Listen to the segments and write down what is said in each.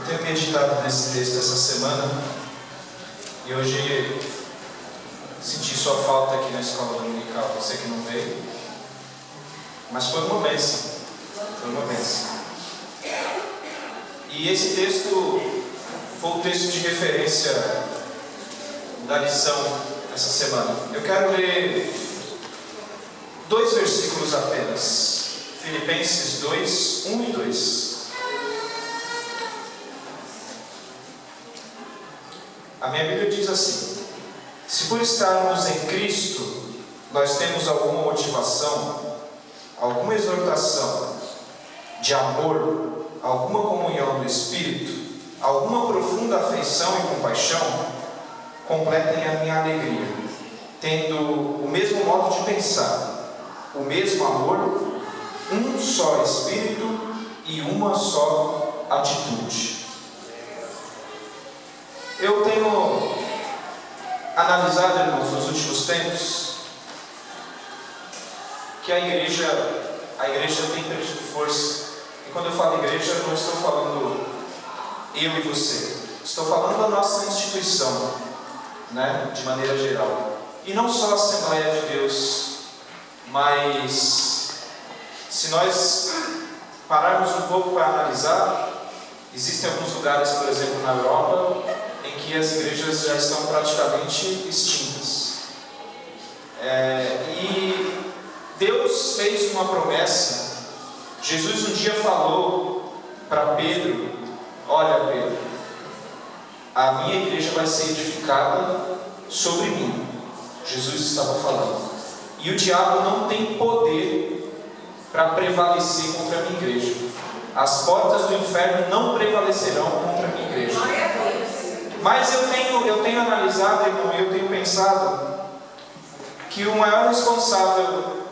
tenho meditado nesse texto essa semana e hoje senti sua falta aqui na escola dominical. Você que não veio, mas foi uma bênção. Foi uma bênção. E esse texto foi o texto de referência da lição essa semana. Eu quero ler 2 versículos apenas. Filipenses 2, 1 e 2. A minha Bíblia diz assim: se por estarmos em Cristo, nós temos alguma motivação, alguma exortação de amor, alguma comunhão do Espírito, alguma profunda afeição e compaixão, completem a minha alegria, tendo o mesmo modo de pensar, o mesmo amor, um só Espírito e uma só atitude. Eu tenho analisado, irmãos, nos últimos tempos, que a igreja tem perdido força. E quando eu falo igreja, eu não estou falando eu e você. Estou falando da nossa instituição, né, de maneira geral. E não só a Assembleia de Deus, mas se nós pararmos um pouco para analisar, existem alguns lugares, por exemplo, na Europa, em que as igrejas já estão praticamente extintas. E Deus fez uma promessa. Jesus um dia falou para Pedro: olha, Pedro, a minha igreja vai ser edificada sobre mim. Jesus estava falando. E o diabo não tem poder para prevalecer contra a minha igreja. As portas do inferno não prevalecerão contra a minha igreja. Mas eu tenho analisado, irmão, e eu tenho pensado que o maior responsável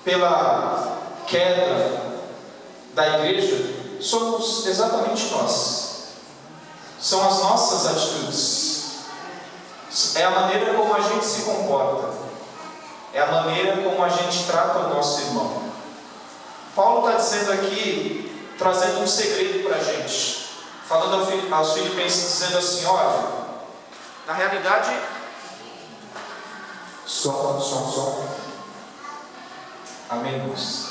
pela queda da igreja somos exatamente nós. São as nossas atitudes. É a maneira como a gente se comporta. É a maneira como a gente trata o nosso irmão. Paulo está dizendo aqui, trazendo um segredo para a gente. Falando aos filipenses, dizendo assim: olha, na realidade, som. Amém, irmãos?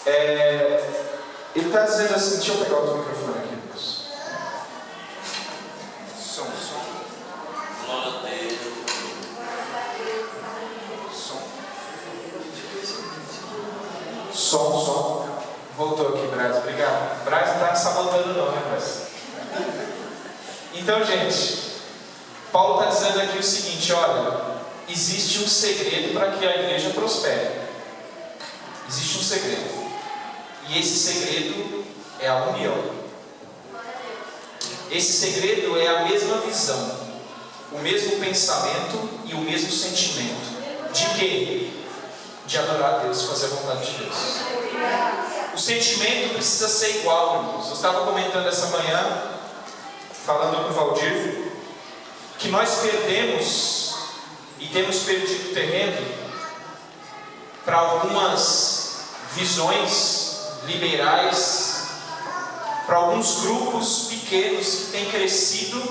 Ele está dizendo assim, deixa eu pegar outro microfone aqui, irmãos. Som. Som. Voltou aqui, Braz, obrigado. Braz não está me sabotando não, né, Braz? Então, gente, Paulo está dizendo aqui o seguinte: olha, existe um segredo para que a igreja prospere. Existe um segredo. E esse segredo é a união. Esse segredo é a mesma visão, o mesmo pensamento e o mesmo sentimento. De quê? De adorar a Deus, fazer a vontade de Deus. O sentimento precisa ser igual, irmãos. Eu estava comentando essa manhã, falando com o Valdir, que nós perdemos e temos perdido terreno para algumas visões liberais, para alguns grupos pequenos que têm crescido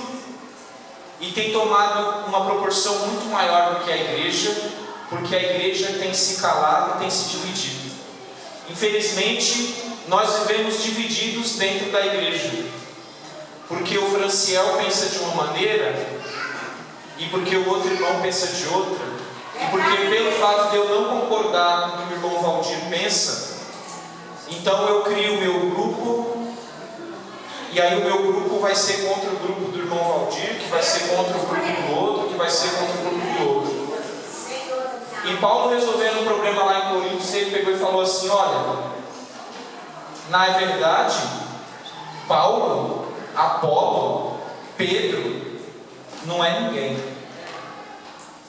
e têm tomado uma proporção muito maior do que a igreja, porque a igreja tem se calado e tem se dividido. Infelizmente, nós vivemos divididos dentro da igreja, porque o Franciel pensa de uma maneira e porque o outro irmão pensa de outra, e porque pelo fato de eu não concordar com o que o irmão Valdir pensa, então eu crio o meu grupo, e aí o meu grupo vai ser contra o grupo do irmão Valdir, que vai ser contra o grupo do outro, que vai ser contra o grupo do outro. E Paulo, resolvendo um problema lá em Coríntios, ele pegou e falou assim: olha, na verdade, Paulo, Apolo, Pedro, não é ninguém.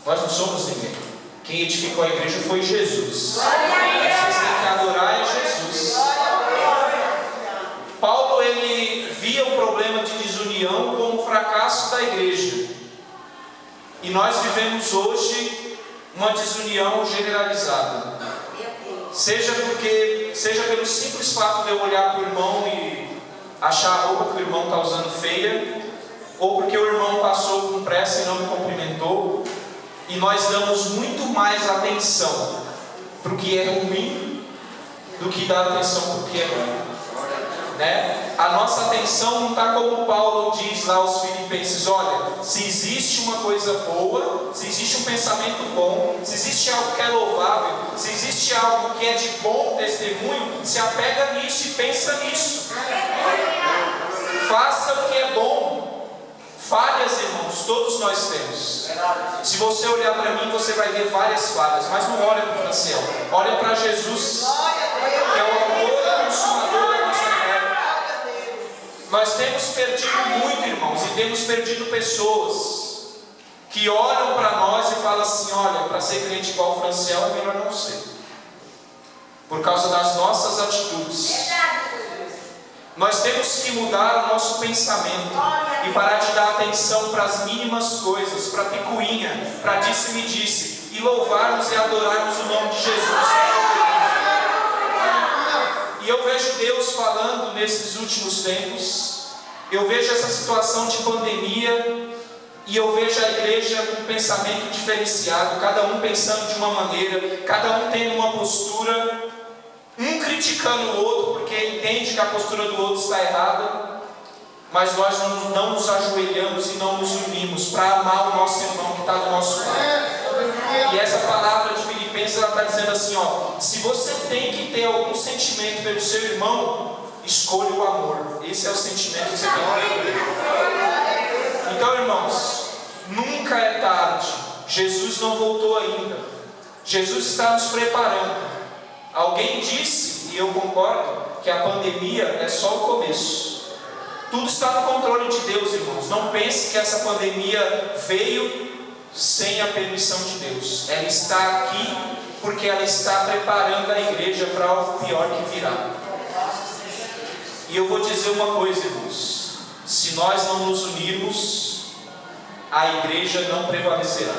Nós não somos ninguém. Quem edificou a igreja foi Jesus. Vocês têm que adorar a Jesus. Paulo, ele via o problema de desunião como um fracasso da igreja. E nós vivemos hoje uma desunião generalizada. seja pelo simples fato de eu olhar para o irmão e achar a roupa que o irmão está usando feia, ou porque o irmão passou com pressa e não me cumprimentou, e nós damos muito mais atenção para o que é ruim do que dar atenção para o que é bom. Né? A nossa atenção não está como Paulo diz lá aos Filipenses: olha, se existe uma coisa boa, se existe um pensamento bom, se existe algo que é louvável, se existe algo que é de bom testemunho, se apega nisso e pensa nisso. Faça o que é bom. Falhas, irmãos, todos nós temos. Se você olhar para mim, você vai ver várias falhas, mas não olha para o Franciel, olha para Jesus, que é o autor e consumador da nossa fé. Nós temos perdido muito, irmãos, e temos perdido pessoas que olham para nós e falam assim: olha, para ser crente igual o Franciel é melhor não ser, por causa das nossas atitudes. Nós temos que mudar o nosso pensamento e parar de dar atenção para as mínimas coisas, para a picuinha, para disse-me-disse, e louvarmos e adorarmos o nome de Jesus. E eu vejo Deus falando nesses últimos tempos, eu vejo essa situação de pandemia, e eu vejo a igreja com um pensamento diferenciado, cada um pensando de uma maneira, cada um tendo uma postura, um criticando o outro porque entende que a postura do outro está errada, mas nós não nos ajoelhamos e não nos unimos para amar o nosso irmão que está do nosso lado. E essa palavra de Filipenses, ela está dizendo assim: ó, se você tem que ter algum sentimento pelo seu irmão, escolha o amor. Esse é o sentimento que você tem que ter. Então, irmãos, nunca é tarde. Jesus não voltou ainda. Jesus está nos preparando. Alguém disse, e eu concordo, que a pandemia é só o começo. Tudo está no controle de Deus, irmãos. Não pense que essa pandemia veio sem a permissão de Deus. Ela está aqui porque ela está preparando a igreja para o pior que virá. E eu vou dizer uma coisa, irmãos: se nós não nos unirmos, a igreja não prevalecerá.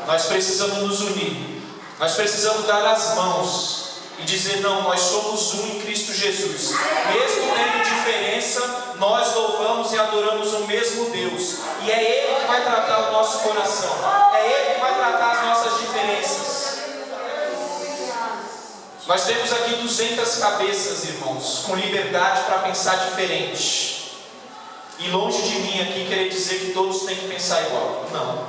Nós precisamos nos unir. Nós precisamos dar as mãos e dizer: não, nós somos um em Cristo Jesus. Mesmo tendo diferença, nós louvamos e adoramos o mesmo Deus. E é Ele que vai tratar o nosso coração. É Ele que vai tratar as nossas diferenças. Nós temos aqui 200 cabeças, irmãos, com liberdade para pensar diferente. E longe de mim aqui querer dizer que todos têm que pensar igual. Não.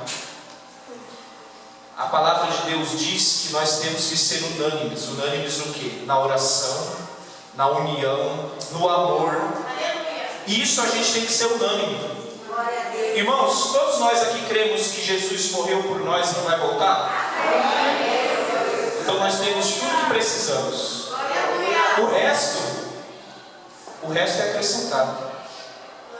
A palavra de Deus diz que nós temos que ser unânimes. Unânimes no quê? Na oração, na união, no amor. E isso a gente tem que ser unânime. Irmãos, todos nós aqui cremos que Jesus morreu por nós e não vai voltar? Então nós temos tudo que precisamos. O resto é acrescentado.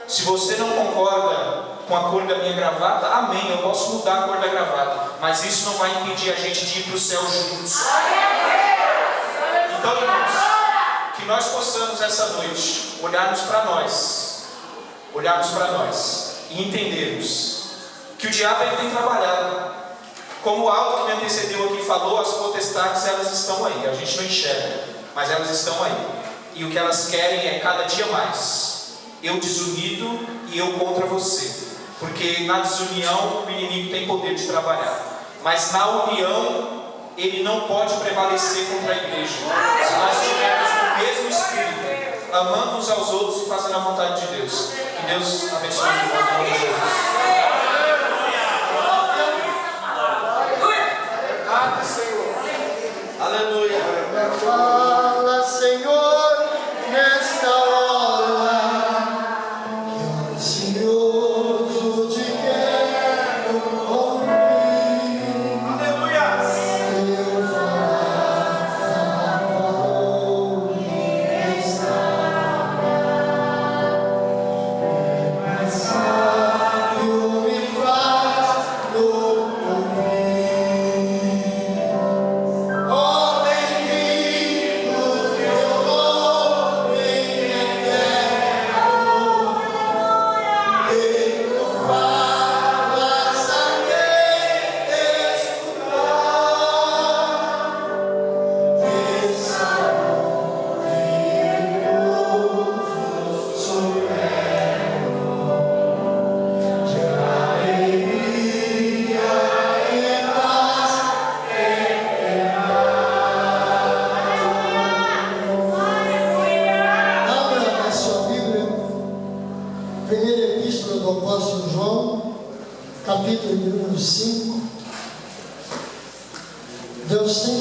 Se você não concorda com a cor da minha gravata, amém, eu posso mudar a cor da gravata, mas isso não vai impedir a gente de ir para o céu juntos. Então, irmãos, que nós possamos essa noite olharmos para nós e entendermos que o diabo ele tem trabalhado. Como o alto que me antecedeu aqui falou, as potestades elas estão aí, a gente não enxerga, mas elas estão aí, e o que elas querem é cada dia mais eu desunido e eu contra você. Porque na desunião o inimigo tem poder de trabalhar, mas na união ele não pode prevalecer contra a igreja. Se nós estivermos no mesmo espírito, amando uns aos outros e fazendo a vontade de Deus. Que Deus abençoe o nome de Jesus. Aleluia. Fala, Senhor, nesta hora. Oh,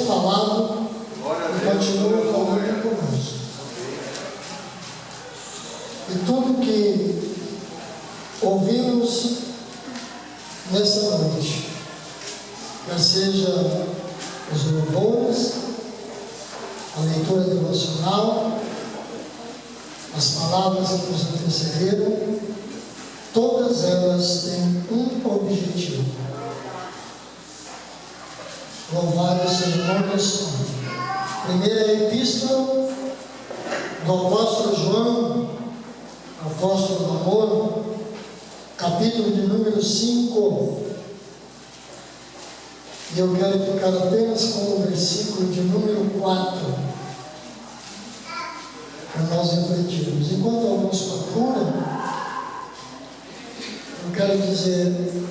tem falado e continua falando conosco. E tudo que ouvimos nessa noite, quer seja os louvores, a leitura devocional, as palavras que nos antecederam, todas elas têm um objetivo: louvado seja o nome do Senhor. Primeira epístola do apóstolo João, apóstolo do amor, capítulo de número 5. E eu quero ficar apenas com o versículo de número 4, para nós refletirmos. Enquanto alguns procuram, eu quero dizer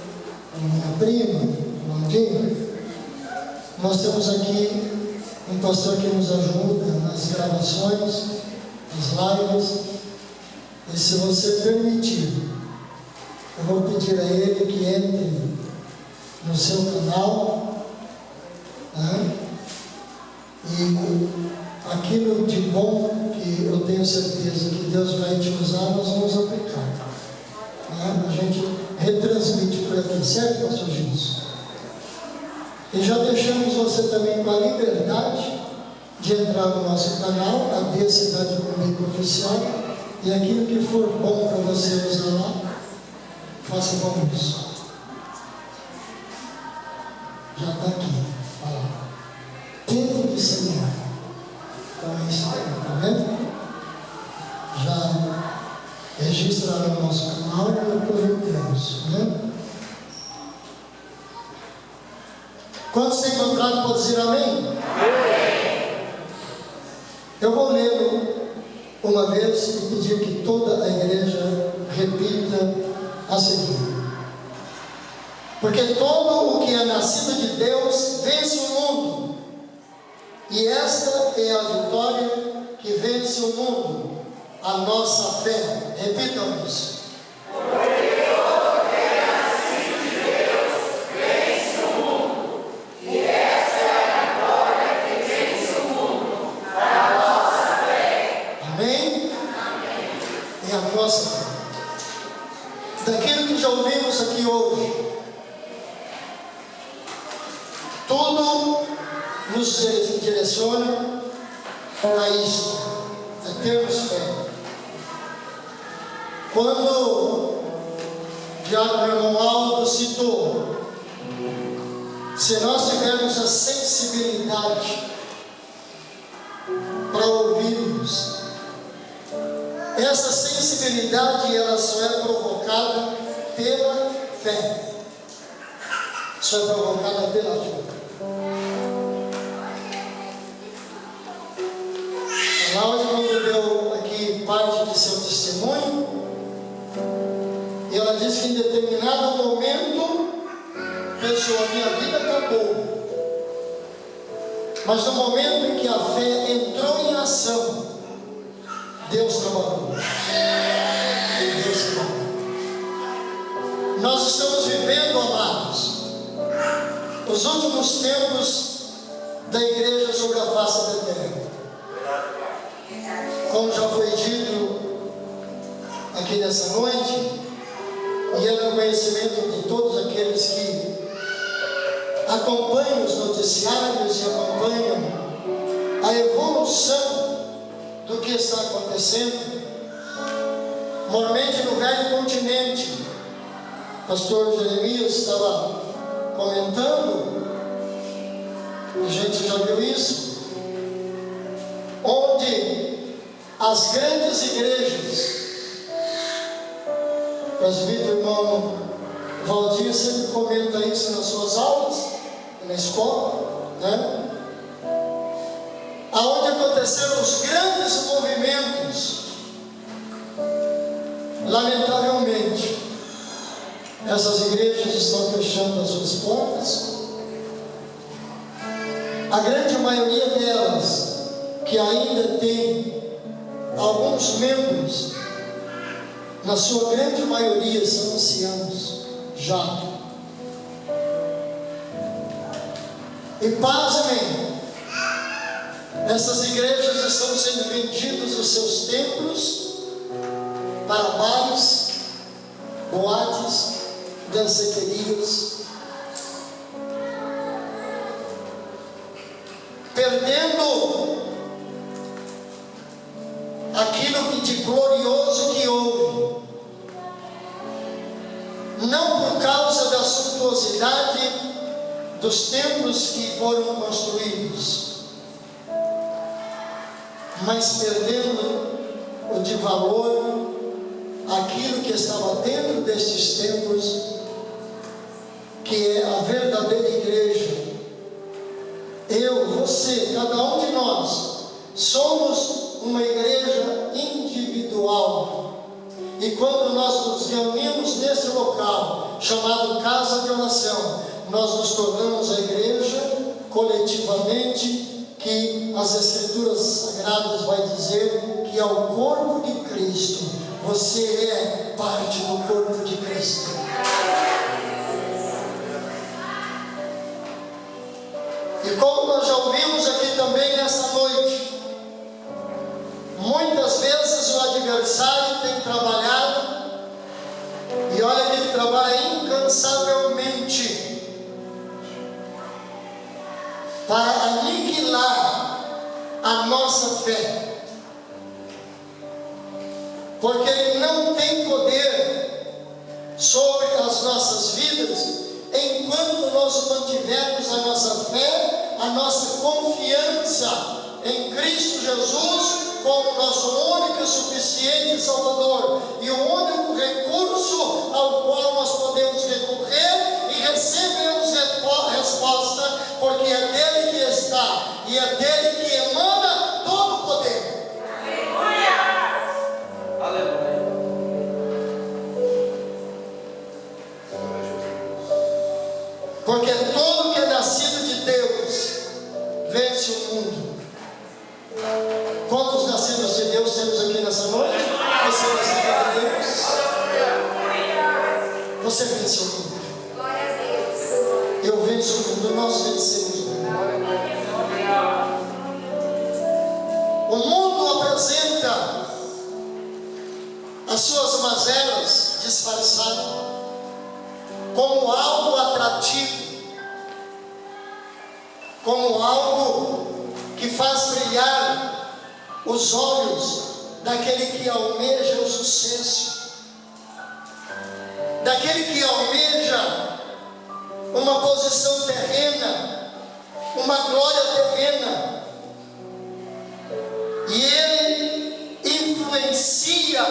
a minha prima, Claudinha, nós temos aqui um pastor que nos ajuda nas gravações, nas lives, e se você permitir, eu vou pedir a ele que entre no seu canal, né? E aquilo de bom que eu tenho certeza que Deus vai te usar, nós vamos aplicar, né? A gente retransmite por aqui, certo, pastor Gilson? E já deixamos você também com a liberdade de entrar no nosso canal, a Cidade Comigo Oficial, e aquilo que for bom para você usar lá, faça com isso. Já está aqui, olha lá. Tempo de semear. Então é isso aí, está vendo? Já registraram o nosso canal e aproveitamos, né? Quantos se encontraram, pode dizer amém? Amém. Eu vou lê-lo uma vez e pedir que toda a igreja repita a seguir. Porque todo o que é nascido de Deus vence o mundo. E esta é a vitória que vence o mundo, a nossa fé. Repitam isso. Daquilo que já ouvimos aqui hoje, tudo nos direciona a isso, a termos fé. Quando o diácono irmão Aldo citou, se nós tivermos a sensibilidade para ouvirmos, essa sensibilidade ela só é provocada pela fé. Só é provocada pela fé. A Laura, quando deu aqui parte de seu testemunho, e ela disse que em determinado momento pensou: a minha vida acabou. Mas no momento em que a fé entrou em ação, Deus trabalhou. Deus trabalhou. Nós estamos vivendo, amados, os últimos tempos da igreja sobre a face da terra. Como já foi dito aqui nessa noite, e é do conhecimento de todos aqueles que acompanham os noticiários e acompanham a evolução do que está acontecendo, mormente no velho continente. Pastor Jeremias estava comentando, a gente já viu isso, onde as grandes igrejas, o presbítero irmão Valdir sempre comenta isso nas suas aulas, na escola, né? Aonde aconteceram os grandes movimentos, lamentavelmente, essas igrejas estão fechando as suas portas. A grande maioria delas, que ainda tem alguns membros, na sua grande maioria são anciãos, já. E pasmem, Essas igrejas estão sendo vendidos os seus templos para bares, boates, danceterias, perdendo aquilo de glorioso que houve, não por causa da suntuosidade dos templos que foram construídos, mas perdendo o de valor aquilo que estava dentro destes templos, que é a verdadeira igreja. Eu, você, cada um de nós somos uma igreja individual, e quando nós nos reunimos nesse local chamado casa de oração, nós nos tornamos a igreja coletivamente, que as Escrituras Sagradas vai dizer que é o corpo de Cristo. Você é parte do corpo de Cristo. E como nós já ouvimos aqui também nessa noite, muitas vezes o adversário tem trabalhado, e olha que ele trabalha incansavelmente para aniquilar a nossa fé, porque ele não tem poder sobre as nossas vidas enquanto nós mantivermos a nossa fé, a nossa confiança em Cristo Jesus como nosso único e suficiente Salvador, e o único recurso ao qual nós podemos recorrer e recebemos resposta, porque é dele que está e é dele que emana todo o poder. Aleluia. Aleluia. Porque todo que é nascido de Deus vence o mundo. Quantos nascidos de Deus temos aqui nessa noite? Você é nascido de Deus? Você vence o mundo. Eu venço o mundo, nós vencemos o mundo. O mundo apresenta as suas mazelas disfarçadas como algo atrativo, como algo que faz brilhar os olhos daquele que almeja o sucesso, daquele que almeja uma posição terrena, uma glória terrena, e ele influencia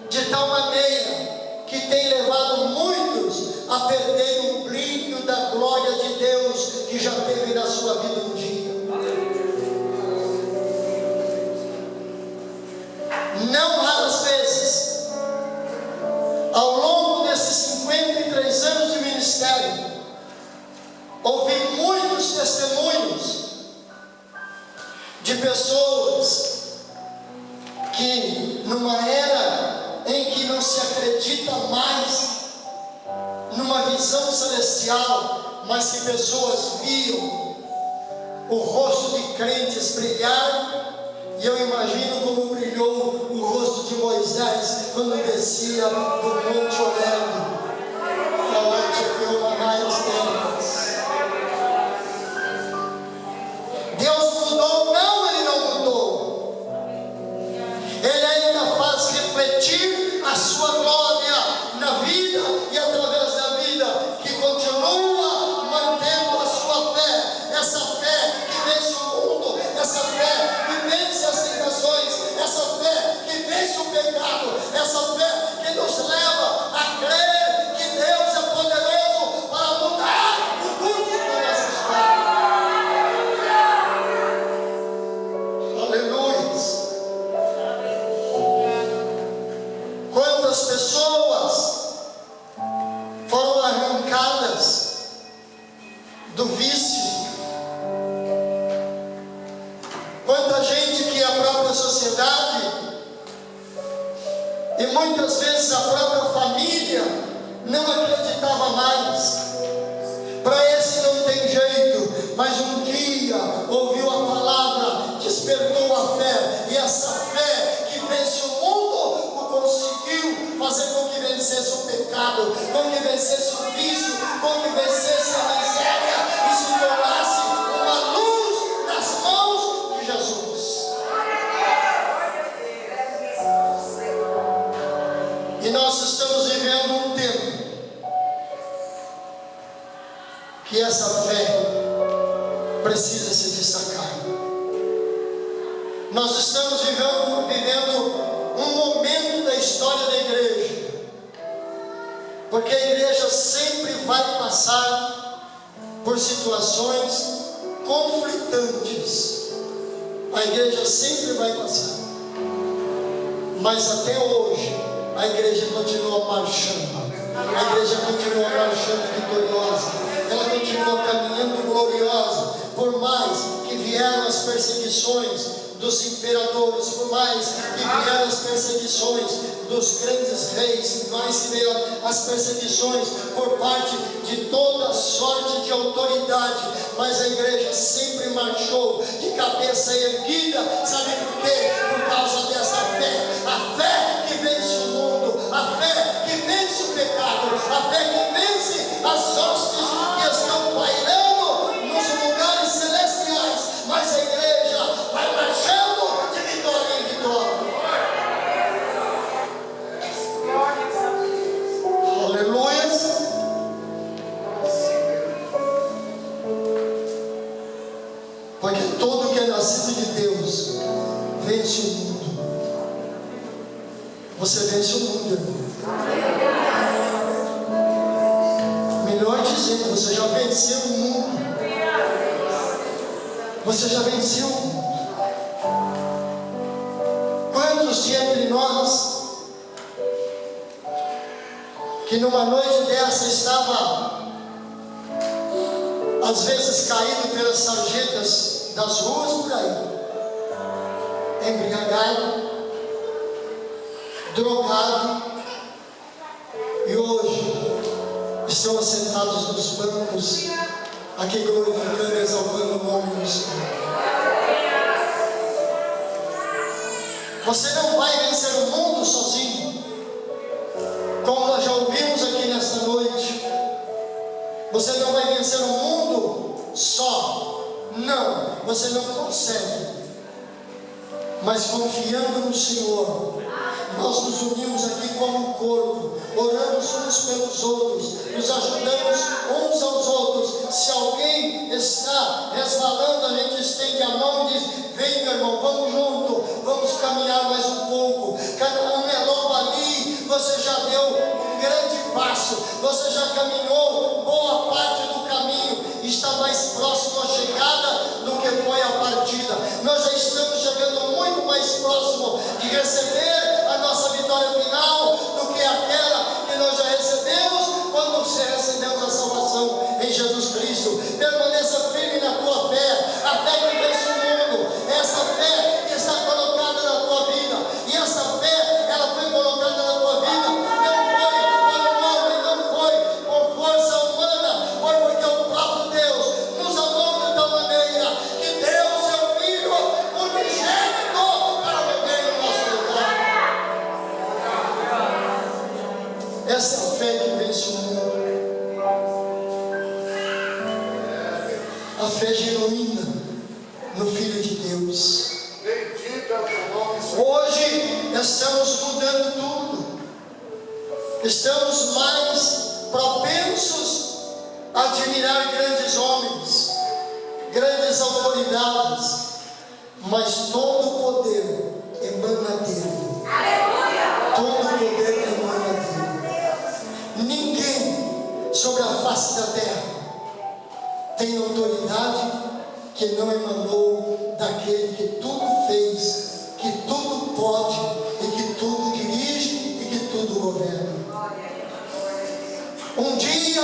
de tal maneira que tem levado muitos a perder o brilho da glória de Deus que já teve na sua vida um dia. Não raras vezes, ao longo desses 53 anos de ministério, ouvi muitos testemunhos de pessoas que, numa era em que não se acredita mais numa visão celestial, mas que pessoas viam o rosto de crentes brilhar, e eu imagino como brilhou o rosto de Moisés quando descia do Monte Horebe. Deus mudou? Não, Ele não mudou. Ele ainda faz refletir a sua glória na vida e através da vida, que continua mantendo a sua fé, essa fé que vence o mundo, essa fé que vence as tentações, essa fé que vence o pecado, essa fé que nos leva a crer que Deus é poderoso para mudar o curso da nossa história. Aleluia. Quantas pessoas foram arrancadas do vício? Quanta gente que a própria sociedade e muitas vezes a própria família não acreditava mais. Para esse não tem jeito, mas um dia ouviu a palavra vencesse o pecado, com que vencesse o vício, com que vencesse a miséria e se tornasse uma luz nas mãos de Jesus. E nós estamos vivendo um tempo que essa fé precisa se destacar. Nós estamos vivendo um momento da história da igreja, porque a igreja sempre vai passar por situações conflitantes. A igreja sempre vai passar, mas até hoje a igreja continua marchando. A igreja continua marchando vitoriosa. Ela continua caminhando gloriosa. Por mais que vieram as perseguições dos imperadores, por mais que vieram as perseguições dos grandes reis, por mais que vieram as perseguições por parte de toda sorte de autoridade, mas a igreja sempre marchou de cabeça erguida. Sabe por quê? Por causa dessa fé. A fé que vence o mundo, a fé que vence o pecado, a fé que vence as hostes que estão pairando nos lugares celestiais. Mas a igreja vai marchando de vitória em vitória. Aleluia. Porque todo que é nascido de Deus vence o mundo. Você vence o mundo, irmão. Melhor dizendo, você já venceu o mundo. Você já venceu o mundo. Quantos de entre nós que numa noite dessa estava às vezes caído pelas sarjetas das ruas por aí, embriagado, drogado, e hoje estão assentados nos bancos aqui glorificando e exaltando o nome do Senhor. Você não vai vencer o mundo sozinho, como nós já ouvimos aqui nesta noite. Você não vai vencer o mundo só. Não, você não consegue. Mas confiando no Senhor, nós nos unimos aqui como corpo, oramos uns pelos outros, nos ajudamos uns aos outros. Se alguém está resvalando, a gente estende a mão e diz: vem, meu irmão, vamos junto, vamos caminhar mais um pouco. Canaã é logo ali. Você já deu um grande passo, você já caminhou boa parte do caminho, está mais próximo à chegada do que foi a partida. Nós já estamos chegando muito mais próximo de receber a nossa vitória final do que aquela que nós já recebemos quando recebemos a salvação em Jesus Cristo. Permaneça firme na tua fé, a fé que vence o mundo, essa fé que está colocada na tua vida. E essa fé, ela foi colocada na tua vida, não foi por força humana, foi porque o próprio Deus nos amou de tal maneira que deu o seu Filho unigênito para morrer no nosso lugar. Essa é a fé que vence o mundo. A fé genuína no Filho de Deus. Hoje estamos mudando tudo. Estamos mais propensos a admirar grandes homens, grandes autoridades, mas todo o poder emana dele. Todo o poder emana dele. Ninguém sobre a face da terra tem autoridade que não emanou daquele que tudo fez, que tudo pode e que tudo dirige e que tudo governa. Um dia,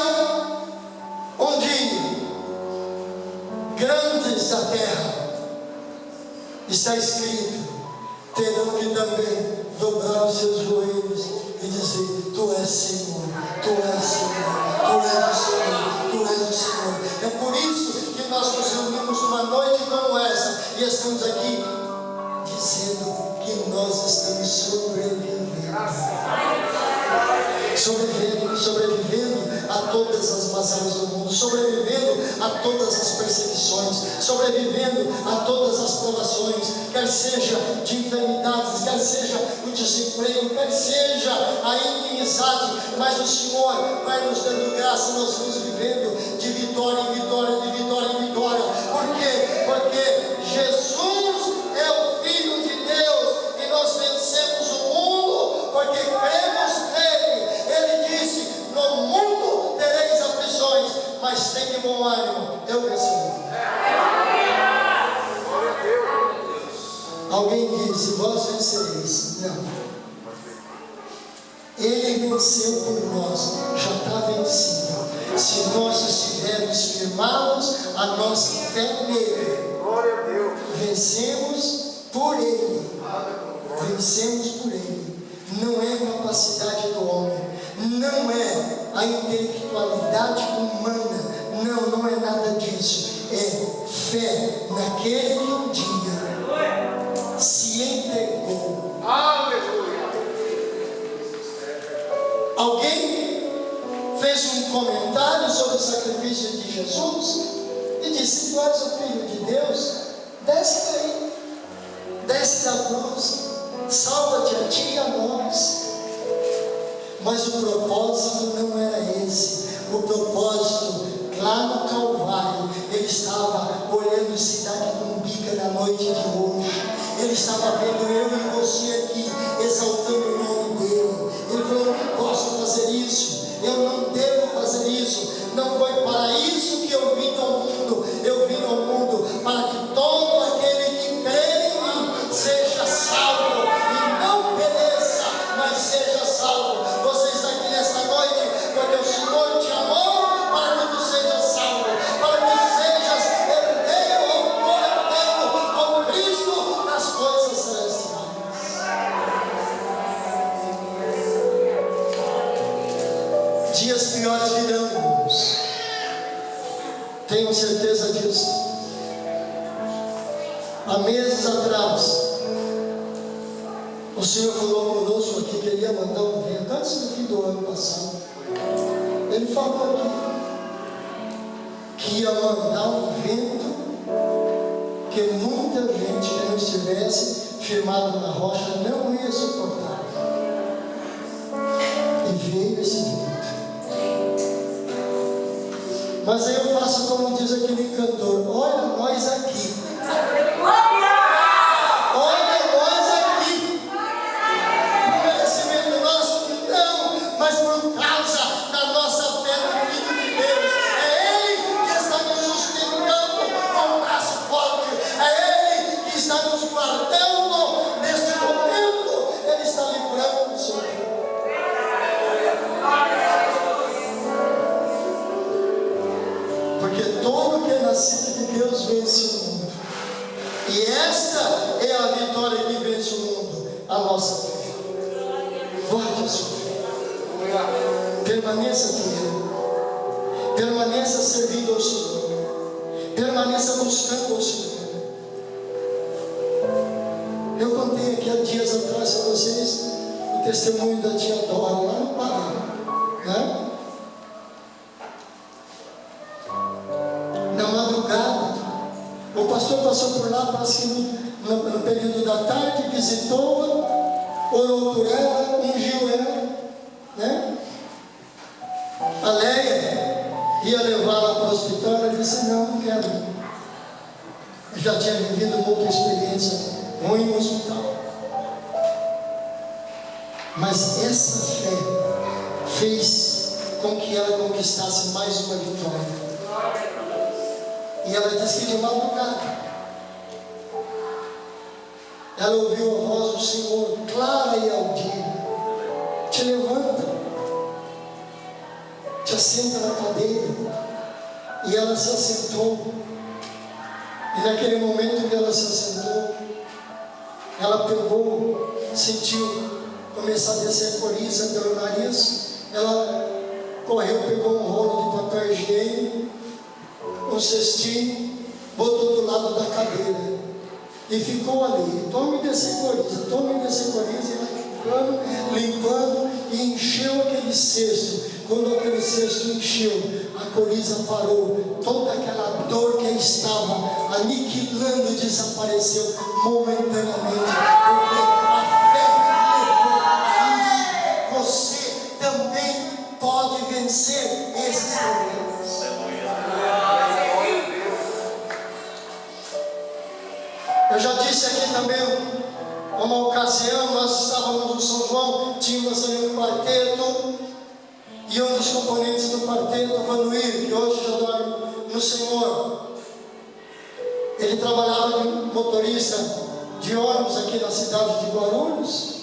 grandes da terra, está escrito, terão que também dobrar os seus joelhos e dizer: tu és Senhor, tu és Senhor, tu és o Senhor, tu és o Senhor. É por isso que nós nos reunimos numa noite como essa e estamos aqui dizendo que nós estamos sobrevivendo. sobrevivendo a todas as mazelas do mundo, sobrevivendo a todas as perseguições, sobrevivendo a todas as provações, quer seja de enfermidades, quer seja o desemprego, quer seja a inimizade, mas o Senhor vai nos dando graça, nós vamos vivendo de vitória em vitória, de vitória em vitória. Por quê? Porque Jesus é o Filho de Deus e nós vencemos o mundo porque cremos nele. Ele disse: no mundo tereis aflições, mas tem de bom ânimo, eu venci o mundo. Alguém disse: vós vencereis. Não. Ele venceu por nós, já está vencido. Se nós estivermos firmados a nossa fé nele, vencemos por ele. Vencemos por ele. Não é capacidade do homem, não é a intelectualidade humana, não é nada disso. É fé naquele que um dia se entregou. Alguém fez um comentário sobre o sacrifício de Jesus e disse: tu és o Filho de Deus, desce daí, desce da cruz, salva-te a ti e a nós. Mas o propósito não era esse. O propósito, lá no Calvário, ele estava olhando cidade Cumbica na noite de hoje. Ele estava vendo eu e você aqui, exaltando o nome dele. Ele falou: eu não posso fazer isso, eu não devo fazer isso. Não foi para isso que eu vim ao mundo. Eu vim ao mundo para que todo aquele que crê em mim seja salvo e não pereça, mas seja salvo. Você está aqui nesta noite porque o Senhor te amou para que tu sejas salvo, para que tu sejas herdeiro ou co-herdeiro com Cristo nas coisas celestiais. Dias piores virão, irmãos. Tenho certeza disso. Há meses atrás, o Senhor falou conosco que queria mandar um vento, antes do fim do ano passado. Ele falou aqui que ia mandar um vento que muita gente que não estivesse firmado na rocha não ia suportar. E veio esse vento. Mas aí eu faço como diz aquele cantor: olha nós aqui. Olha nós aqui. Por merecimento nosso? Não, mas por causa da nossa fé no Filho de Deus. É Ele que está nos sustentando com o braço forte. É Ele que está nos guardando neste momento. Ele está livrando o seu povo. Porque todo que é nascido de Deus vence o mundo. E esta é a vitória que vence o mundo, a nossa fé. Guarde a sua fé. Permaneça fiel. Permaneça servindo ao Senhor. Permaneça buscando ao Senhor. Eu contei aqui há dias atrás a vocês o testemunho da tia Dora, lá no Pará, né? Na madrugada, o pastor passou por lá, parece que no período da tarde, visitou-a, orou por ela, ungiu ela, né? A Leia ia levá-la para o hospital, ela disse: não quero. Eu já tinha vivido muita experiência ruim no hospital. Mas essa fé fez com que ela conquistasse mais uma vitória. E ela disse que de madrugada ela ouviu a voz do Senhor clara e audível: te levanta, te assenta na cadeira. E ela se assentou. E naquele momento que ela se assentou, ela pegou, sentiu começar a descer coriza pelo nariz. Ela correu, pegou um rolo de papel higiênico, um cestinho, botou do lado da cadeira e ficou ali: tome descer coriza, tome descer coriza. E ela colocando, limpando, e encheu aquele cesto. Quando aquele cesto encheu, a coriza parou, toda aquela dor que estava aniquilando desapareceu momentaneamente, porque a fé levou a isso. Você também pode vencer esses problemas. Eu já disse aqui também, uma ocasião, nós estávamos no São João, tínhamos ali um quarteto, e um dos componentes do quarteto, o Vanuir, que hoje já dorme no Senhor, ele trabalhava de motorista de ônibus aqui na cidade de Guarulhos,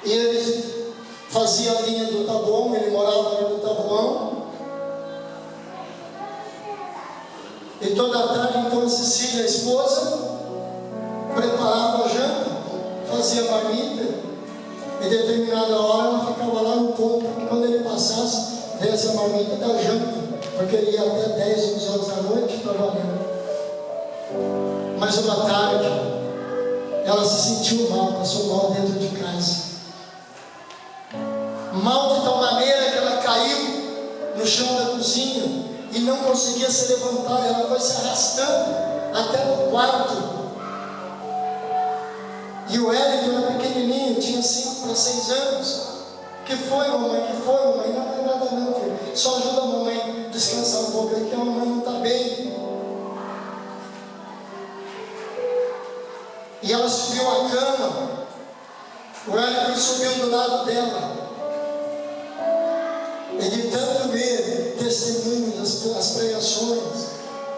e ele fazia a linha do Taboão, ele morava ali no Taboão, e toda a tarde então a Cecília, a esposa, preparava a janta, fazia marmita, e determinada hora ela ficava lá no ponto, que quando ele passasse, desse a marmita da janta, porque ele ia até 10, 11 horas da noite trabalhando. Mas uma tarde, ela se sentiu mal, passou mal dentro de casa. Mal de tal maneira que ela caiu no chão da cozinha e não conseguia se levantar, ela foi se arrastando até no quarto. E o Hélio era pequenininho, tinha 5 para 6 anos. Que foi, mamãe? Que foi, mamãe? Não é nada não, filho. Só ajuda a mamãe a descansar um pouco aí, que a mamãe não está bem. E ela subiu a cama. O Hélio subiu do lado dela. E de tanto ver testemunhos, as pregações,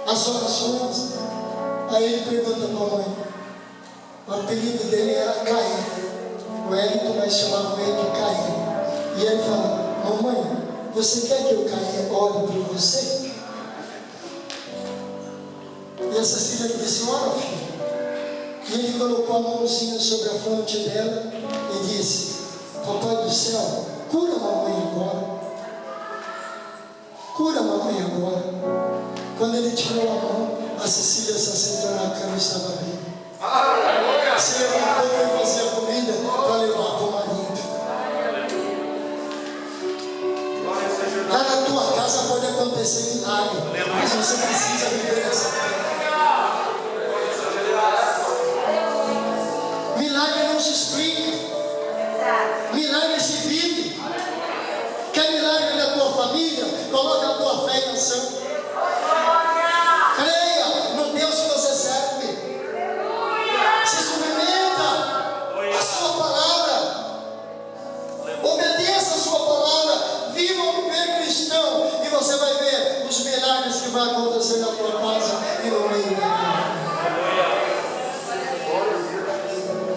as orações, aí ele pergunta para a mãe. O apelido dele era Caim. O Wellington, nós chamávamos ele de Caim. E ele fala: mamãe, você quer que o Caim ore por você? E a Cecília disse: ora, filho. E ele colocou a mãozinha sobre a fronte dela e disse: papai do céu, cura a mamãe agora. Cura a mamãe agora. Quando ele tirou a mão, a Cecília se assentou na cama e estava bem. Se levantou e foi fazer a comida para levar para o marido. Lá na tua casa pode acontecer milagre, mas você precisa viver essa fé. Milagre não se explica, milagre se vive. Quer milagre na tua família? Coloca a tua fé em ação. Creia no Deus que você serve. Se submeta à sua palavra, obedeça a sua palavra, viva o viver cristão, e você vai ver os milagres que vão acontecer na tua casa e no meio da tua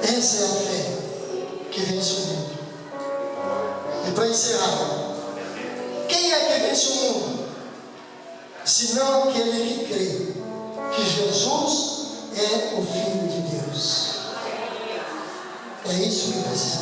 vida. Essa é a fé que vence o mundo. E para encerrar, quem é que vence o mundo? Senão aquele que crê que Jesus é o Filho de Deus. É isso que precisa.